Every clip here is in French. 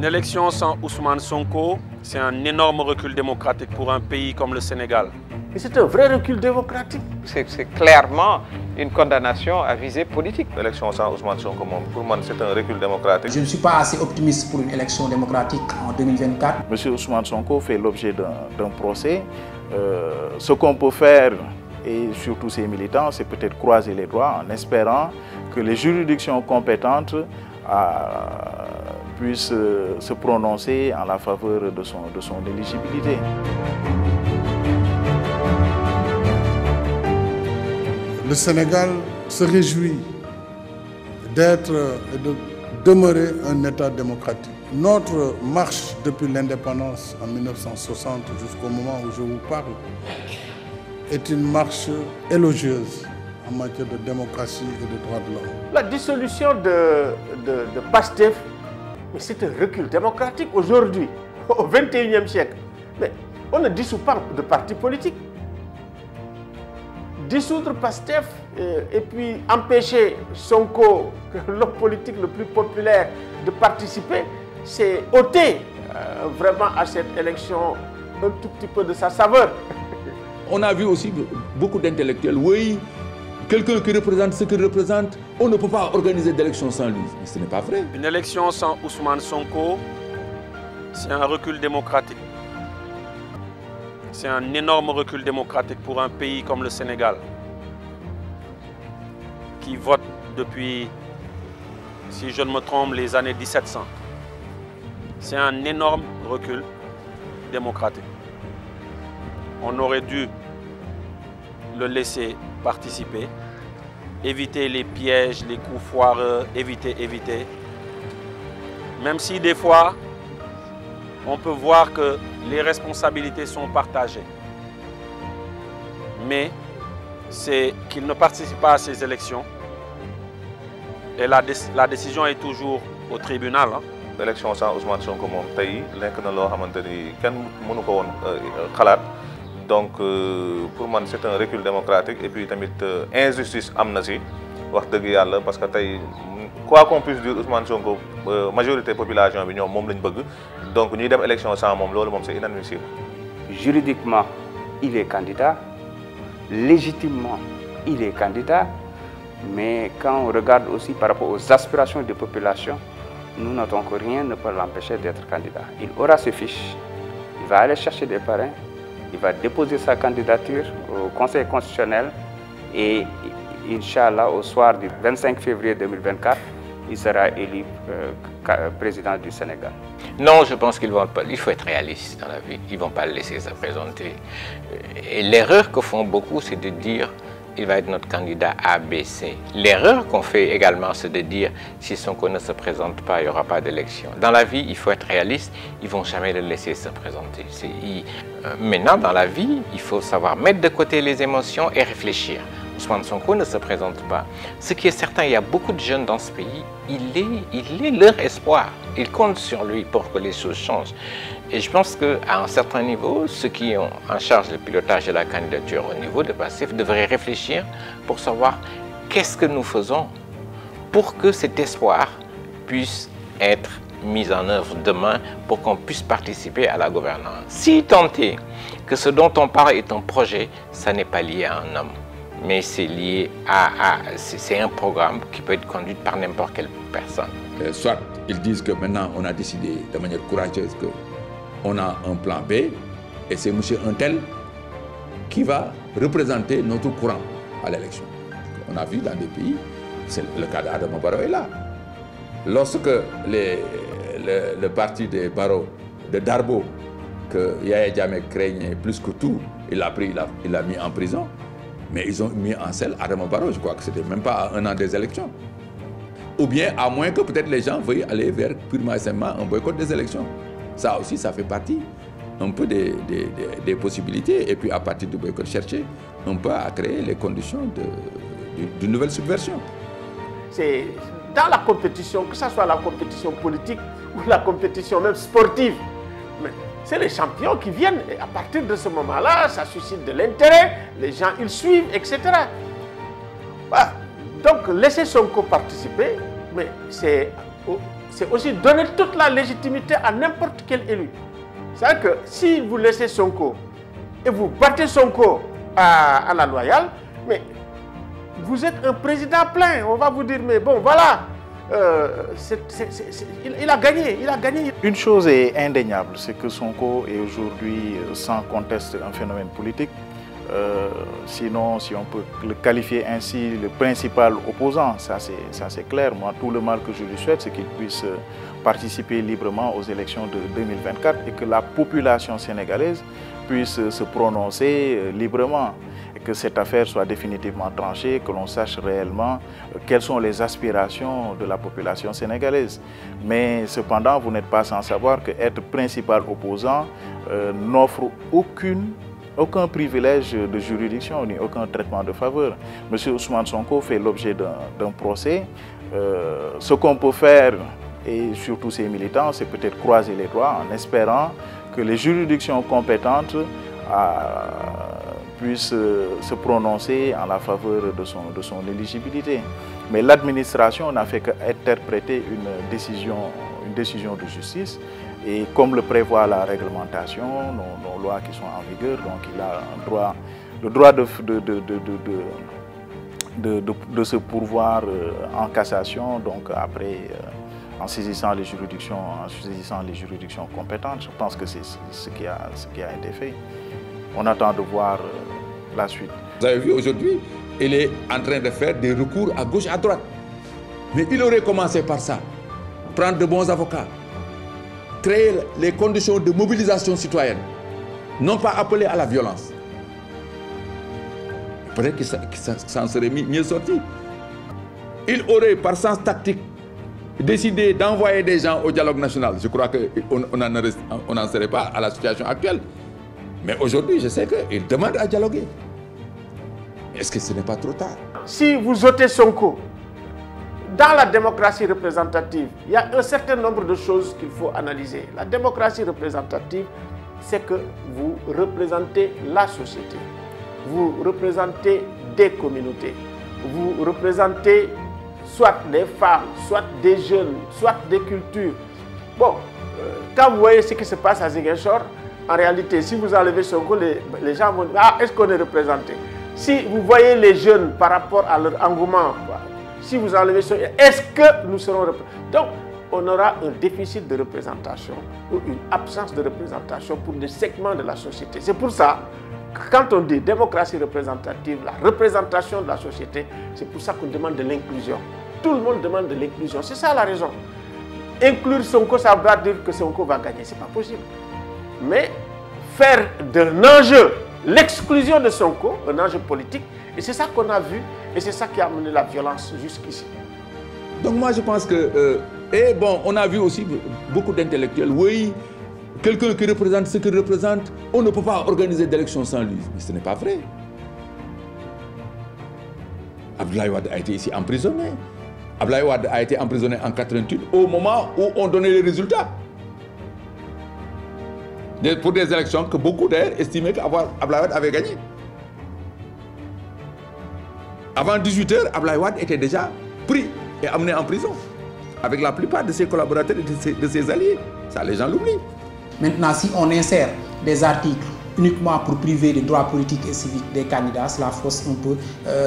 Une élection sans Ousmane Sonko, c'est un énorme recul démocratique pour un pays comme le Sénégal. Et c'est un vrai recul démocratique. C'est clairement une condamnation à visée politique. L'élection sans Ousmane Sonko, pour moi, c'est un recul démocratique. Je ne suis pas assez optimiste pour une élection démocratique en 2024. M. Ousmane Sonko fait l'objet d'un procès. Ce qu'on peut faire, et surtout ses militants, c'est peut-être croiser les doigts en espérant que les juridictions compétentes puissent se prononcer en la faveur de son éligibilité. Le Sénégal se réjouit d'être et de demeurer un État démocratique. Notre marche depuis l'indépendance en 1960 jusqu'au moment où je vous parle est une marche élogieuse en matière de démocratie et de droits de l'homme. La dissolution de PASTEF, mais c'est un recul démocratique aujourd'hui, au XXIe siècle. Mais on ne dissout pas de partis politiques. Dissoudre PASTEF et puis empêcher Sonko, l'homme politique le plus populaire, de participer, c'est ôter vraiment à cette élection un tout petit peu de sa saveur. On a vu aussi beaucoup d'intellectuels, oui, quelqu'un qui représente ce qu'il représente, on ne peut pas organiser d'élection sans lui. Mais ce n'est pas vrai. Une élection sans Ousmane Sonko, c'est un recul démocratique. C'est un énorme recul démocratique pour un pays comme le Sénégal, qui vote depuis, si je ne me trompe, les années 1700. C'est un énorme recul démocratique. On aurait dû le laisser participer, éviter les pièges, les coups foireux, éviter. Même si des fois, on peut voir que les responsabilités sont partagées. Mais c'est qu'il ne participe pas à ces élections. Et la décision est toujours au tribunal. L'élection sans Ousmane Sonko, donc pour moi c'est un recul démocratique et puis tamit injustice amnasi wax deug yalla parce que tay quoi qu'on puisse dire Ousmane Sonko majorité population bi ñom mom lañ bëgg donc ñuy dem élection sans mom lolu mom c'est inadmissible. Juridiquement, il est candidat. Légitimement, il est candidat. Mais quand on regarde aussi par rapport aux aspirations des populations, nous notons que rien ne peut l'empêcher d'être candidat. Il aura ses fiches, il va aller chercher des parrains, il va déposer sa candidature au Conseil constitutionnel et, Inch'Allah, au soir du 25 février 2024, il sera élu président du Sénégal. Non, je pense qu'il faut être réaliste dans la vie. Ils ne vont pas le laisser se présenter. Et l'erreur que font beaucoup, c'est de dire il va être notre candidat ABC. L'erreur qu'on fait également, c'est de dire si Sonko ne se présente pas, il n'y aura pas d'élection. Dans la vie, il faut être réaliste, ils ne vont jamais le laisser se présenter. Maintenant, dans la vie, il faut savoir mettre de côté les émotions et réfléchir. Ousmane Sonko ne se présente pas. Ce qui est certain, il y a beaucoup de jeunes dans ce pays, il est leur espoir. Ils comptent sur lui pour que les choses changent. Et je pense qu'à un certain niveau, ceux qui ont en charge le pilotage de la candidature au niveau de PASTEF devraient réfléchir pour savoir qu'est-ce que nous faisons pour que cet espoir puisse être mis en œuvre demain pour qu'on puisse participer à la gouvernance. Si tant est que ce dont on parle est un projet, ça n'est pas lié à un homme, mais c'est lié c'est un programme qui peut être conduit par n'importe quelle personne. Soit ils disent que maintenant on a décidé de manière courageuse qu'on a un plan B et c'est M. Untel qui va représenter notre courant à l'élection. On a vu dans des pays, c'est le cas d'Adama Barrow est là. Lorsque le parti des Barrow, de Darbo, que Yahya Jammeh craignait plus que tout, il l'a mis en prison. Mais ils ont mis en selle Adama Barrow, je crois que c'était même pas à 1 an des élections. Ou bien, à moins que peut-être les gens veuillent aller vers purement et simplement un boycott des élections. Ça aussi, ça fait partie un peu des possibilités. Et puis, à partir du boycott, chercher un peu à créer les conditions d'une nouvelle subversion. C'est dans la compétition, que ce soit la compétition politique ou la compétition même sportive, c'est les champions qui viennent et à partir de ce moment-là, ça suscite de l'intérêt, les gens ils suivent, etc. Voilà. Donc laisser Sonko participer, mais c'est c'est aussi donner toute la légitimité à n'importe quel élu. C'est-à-dire que si vous laissez Sonko et vous battez Sonko à la loyale, mais vous êtes un président plein. On va vous dire, mais bon, voilà, il a gagné, il a gagné. Une chose est indéniable, c'est que Sonko est aujourd'hui sans conteste un phénomène politique. Sinon, si on peut le qualifier ainsi, le principal opposant, ça c'est clair. Moi, tout le mal que je lui souhaite, c'est qu'il puisse participer librement aux élections de 2024 et que la population sénégalaise puisse se prononcer librement et que cette affaire soit définitivement tranchée, que l'on sache réellement quelles sont les aspirations de la population sénégalaise. Mais cependant, vous n'êtes pas sans savoir qu'être principal opposant n'offre aucun privilège de juridiction ni aucun traitement de faveur. M. Ousmane Sonko fait l'objet d'un procès. Ce qu'on peut faire, et surtout ses militants, c'est peut-être croiser les doigts en espérant que les juridictions compétentes puissent se prononcer en la faveur de son éligibilité. Mais l'administration n'a fait qu'interpréter une décision de justice. Et comme le prévoit la réglementation, nos lois qui sont en vigueur, donc il a le droit de se pourvoir en cassation, donc après, en saisissant les juridictions compétentes. Je pense que c'est ce qui a été fait. On attend de voir la suite. Vous avez vu aujourd'hui, il est en train de faire des recours à gauche et à droite. Mais il aurait commencé par ça, prendre de bons avocats, créer les conditions de mobilisation citoyenne, non pas appeler à la violence. Peut-être que ça en serait mieux sorti. Il aurait, par sens tactique, décidé d'envoyer des gens au dialogue national. Je crois qu'on n'en serait pas à la situation actuelle. Mais aujourd'hui, je sais qu'il demande à dialoguer. Est-ce que ce n'est pas trop tard? Si vous ôtez Sonko, dans la démocratie représentative, il y a un certain nombre de choses qu'il faut analyser. La démocratie représentative, c'est que vous représentez la société. Vous représentez des communautés. Vous représentez soit des femmes, soit des jeunes, soit des cultures. Bon, quand vous voyez ce qui se passe à Ziguinchor, en réalité, si vous enlevez Sonko, les gens vont dire, ah, est-ce qu'on est représenté? Si vous voyez les jeunes par rapport à leur engouement, si vous enlevez Sonko, est-ce que nous serons représentés? Donc, on aura un déficit de représentation ou une absence de représentation pour des segments de la société. C'est pour ça que quand on dit démocratie représentative, la représentation de la société, c'est pour ça qu'on demande de l'inclusion. Tout le monde demande de l'inclusion. C'est ça la raison. Inclure Sonko, ça veut dire que Sonko va gagner. Ce n'est pas possible. Mais faire d'un enjeu l'exclusion de Sonko, un enjeu politique, et c'est ça qu'on a vu, et c'est ça qui a amené la violence jusqu'ici. Donc moi je pense que, et bon, on a vu aussi beaucoup d'intellectuels, oui, quelqu'un qui représente ce qu'il représente, on ne peut pas organiser d'élection sans lui. Mais ce n'est pas vrai. Abdoulaye Wade a été ici emprisonné. Abdoulaye Wade a été emprisonné en 88 au moment où on donnait les résultats. Pour des élections que beaucoup d'ailleurs estimaient qu'Abdoulaye Wade avait gagné. Avant 18 h, Abdoulaye Wade était déjà pris et amené en prison avec la plupart de ses collaborateurs et de ses alliés. Ça, les gens l'oublient. Maintenant, si on insère des articles uniquement pour priver des droits politiques et civiques des candidats, cela fausse un peu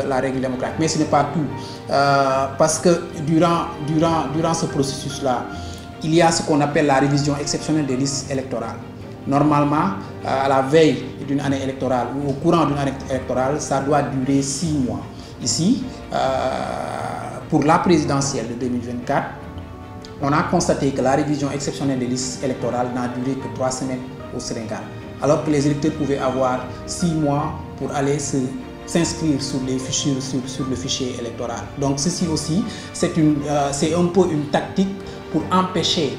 la règle démocratique. Mais ce n'est pas tout. Parce que durant ce processus-là, il y a ce qu'on appelle la révision exceptionnelle des listes électorales. Normalement, à la veille d'une année électorale ou au courant d'une année électorale, ça doit durer 6 mois. Ici, pour la présidentielle de 2024, on a constaté que la révision exceptionnelle des listes électorales n'a duré que 3 semaines au Sénégal, alors que les électeurs pouvaient avoir 6 mois pour aller s'inscrire sur le fichier électoral. Donc ceci aussi, c'est un peu une tactique pour empêcher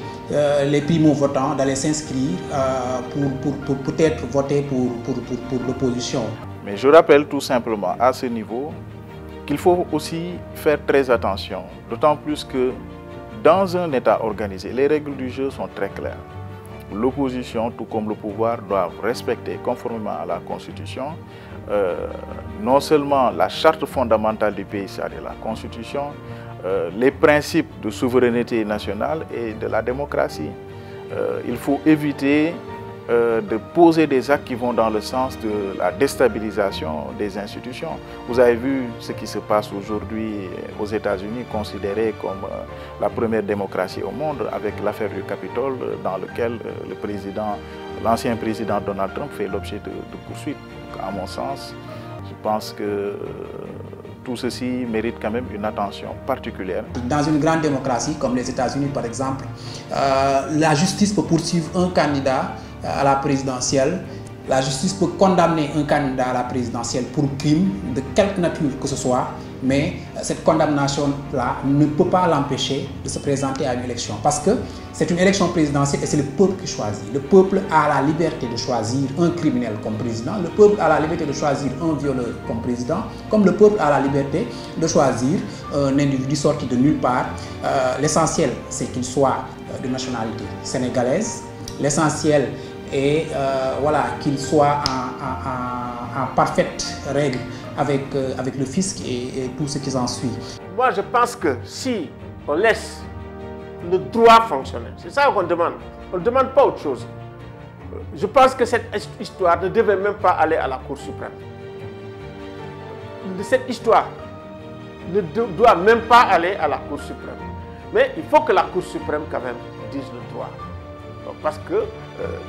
les primo-votants d'aller s'inscrire pour peut-être voter pour l'opposition. Mais je rappelle tout simplement à ce niveau qu'il faut aussi faire très attention, d'autant plus que dans un État organisé, les règles du jeu sont très claires. L'opposition, tout comme le pouvoir, doivent respecter, conformément à la Constitution, non seulement la charte fondamentale du pays, c'est-à-dire la Constitution, les principes de souveraineté nationale et de la démocratie. Il faut éviter de poser des actes qui vont dans le sens de la déstabilisation des institutions. Vous avez vu ce qui se passe aujourd'hui aux États-Unis, considéré comme la première démocratie au monde, avec l'affaire du Capitole, dans lequel l'ancien président Donald Trump fait l'objet de poursuites. Donc, à mon sens, je pense que tout ceci mérite quand même une attention particulière. Dans une grande démocratie comme les États-Unis par exemple, la justice peut poursuivre un candidat à la présidentielle. La justice peut condamner un candidat à la présidentielle pour crime de quelque nature que ce soit, mais cette condamnation-là ne peut pas l'empêcher de se présenter à une élection. Parce que c'est une élection présidentielle et c'est le peuple qui choisit. Le peuple a la liberté de choisir un criminel comme président, le peuple a la liberté de choisir un violeur comme président, comme le peuple a la liberté de choisir un individu sorti de nulle part. L'essentiel, c'est qu'il soit de nationalité sénégalaise. L'essentiel est voilà, qu'il soit en parfaite règle avec le fisc et tout ce qui s'en suit. Moi, je pense que si on laisse le droit fonctionner, c'est ça qu'on demande. On ne demande pas autre chose. Je pense que cette histoire ne devait même pas aller à la Cour suprême. Cette histoire ne doit même pas aller à la Cour suprême. Mais il faut que la Cour suprême quand même dise le droit. Parce que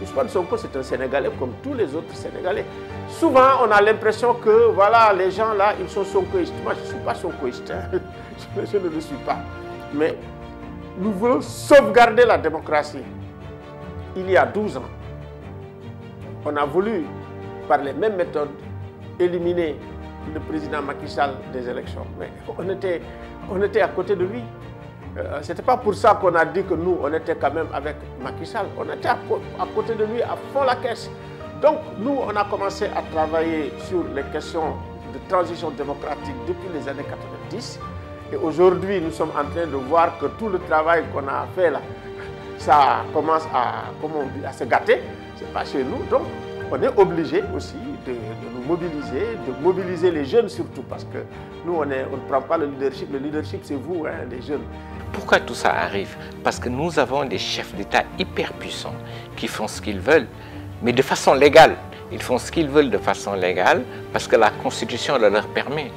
Ousmane Sonko, c'est un Sénégalais comme tous les autres Sénégalais. Souvent, on a l'impression que voilà, les gens là, ils sont sonkoïstes. Moi, je ne suis pas sonkoïste. Hein. Je ne le suis pas. Mais nous voulons sauvegarder la démocratie. Il y a 12 ans, on a voulu, par les mêmes méthodes, éliminer le président Macky Sall des élections. Mais on était à côté de lui. Ce n'était pas pour ça qu'on a dit que nous, on était quand même avec Macky Sall. On était à côté de lui, à fond la caisse. Donc, nous, on a commencé à travailler sur les questions de transition démocratique depuis les années 90. Et aujourd'hui, nous sommes en train de voir que tout le travail qu'on a fait là, ça commence à, comment on dit, à se gâter. Ce n'est pas chez nous. Donc, on est obligé aussi de nous mobiliser, de mobiliser les jeunes surtout, parce que nous, on ne prend pas le leadership. Le leadership, c'est vous, hein, les jeunes. Pourquoi tout ça arrive? Parce que nous avons des chefs d'État hyper puissants qui font ce qu'ils veulent, mais de façon légale. Ils font ce qu'ils veulent de façon légale parce que la Constitution le leur permet.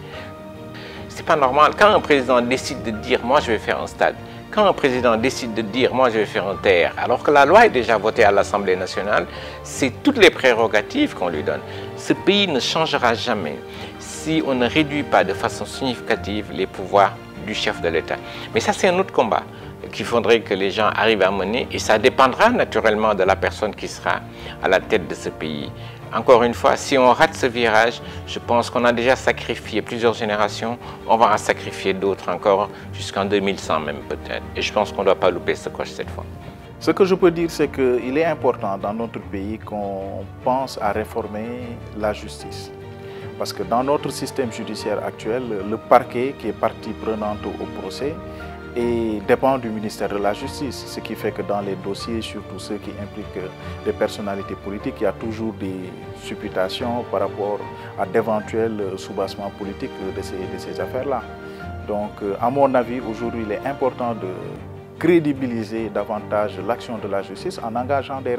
C'est pas normal. Quand un président décide de dire « moi, je vais faire un stade », quand un président décide de dire « moi, je vais faire un terre », alors que la loi est déjà votée à l'Assemblée nationale, c'est toutes les prérogatives qu'on lui donne. Ce pays ne changera jamais si on ne réduit pas de façon significative les pouvoirs du chef de l'État. Mais ça, c'est un autre combat qu'il faudrait que les gens arrivent à mener et ça dépendra naturellement de la personne qui sera à la tête de ce pays. Encore une fois, si on rate ce virage, je pense qu'on a déjà sacrifié plusieurs générations, on va en sacrifier d'autres encore jusqu'en 2100 même peut-être. Et je pense qu'on ne doit pas louper ce coche cette fois. Ce que je peux dire, c'est qu'il est important dans notre pays qu'on pense à réformer la justice. Parce que dans notre système judiciaire actuel, le parquet, qui est partie prenante au procès, dépend du ministère de la Justice. Ce qui fait que dans les dossiers, surtout ceux qui impliquent des personnalités politiques, il y a toujours des supputations par rapport à d'éventuels soubassements politiques de ces affaires-là. Donc, à mon avis, aujourd'hui, il est important de crédibiliser davantage l'action de la justice en engageant des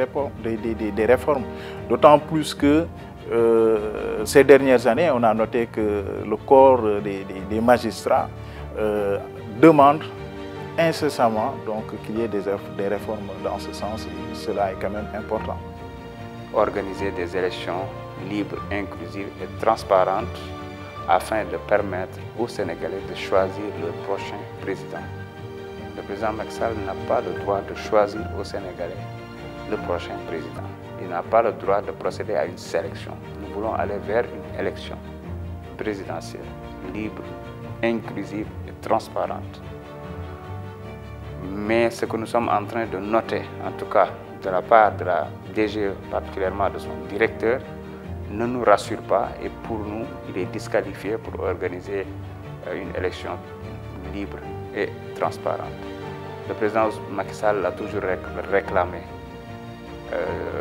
réformes. D'autant plus que ces dernières années, on a noté que le corps des magistrats demande incessamment qu'il y ait des réformes dans ce sens et cela est quand même important. Organiser des élections libres, inclusives et transparentes afin de permettre aux Sénégalais de choisir leur prochain président. Le président Macky Sall n'a pas le droit de choisir aux Sénégalais le prochain président. Il n'a pas le droit de procéder à une sélection. Nous voulons aller vers une élection présidentielle libre, inclusive et transparente. Mais ce que nous sommes en train de noter, en tout cas de la part de la DGE, particulièrement de son directeur, ne nous rassure pas et pour nous, il est disqualifié pour organiser une élection libre et transparente. Le président Macky Sall l'a toujours réclamé.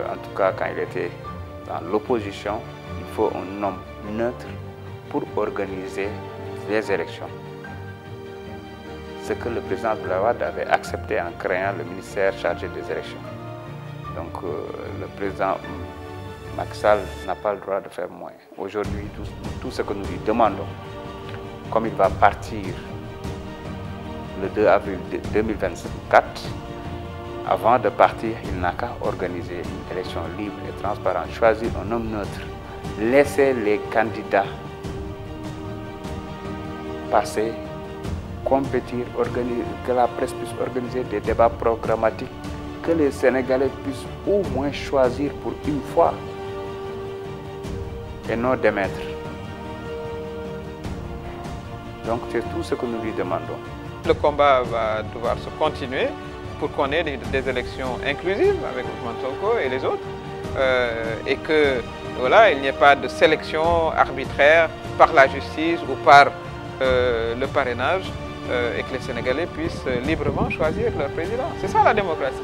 En tout cas, quand il était dans l'opposition, il faut un homme neutre pour organiser les élections. ce que le président Abdoulaye Wade avait accepté en créant le ministère chargé des élections. Donc le président Macky Sall n'a pas le droit de faire moins. Aujourd'hui, tout ce que nous lui demandons, comme il va partir le 2 avril 2024, avant de partir, il n'a qu'à organiser une élection libre et transparente, choisir un homme neutre, laisser les candidats passer, compétir, que la presse puisse organiser des débats programmatiques, que les Sénégalais puissent au moins choisir pour une fois et non démettre. Donc c'est tout ce que nous lui demandons. Le combat va devoir se continuer pour qu'on ait des élections inclusives avec Ousmane Sonko et les autres et que voilà, il n'y ait pas de sélection arbitraire par la justice ou par le parrainage et que les Sénégalais puissent librement choisir leur président. C'est ça la démocratie.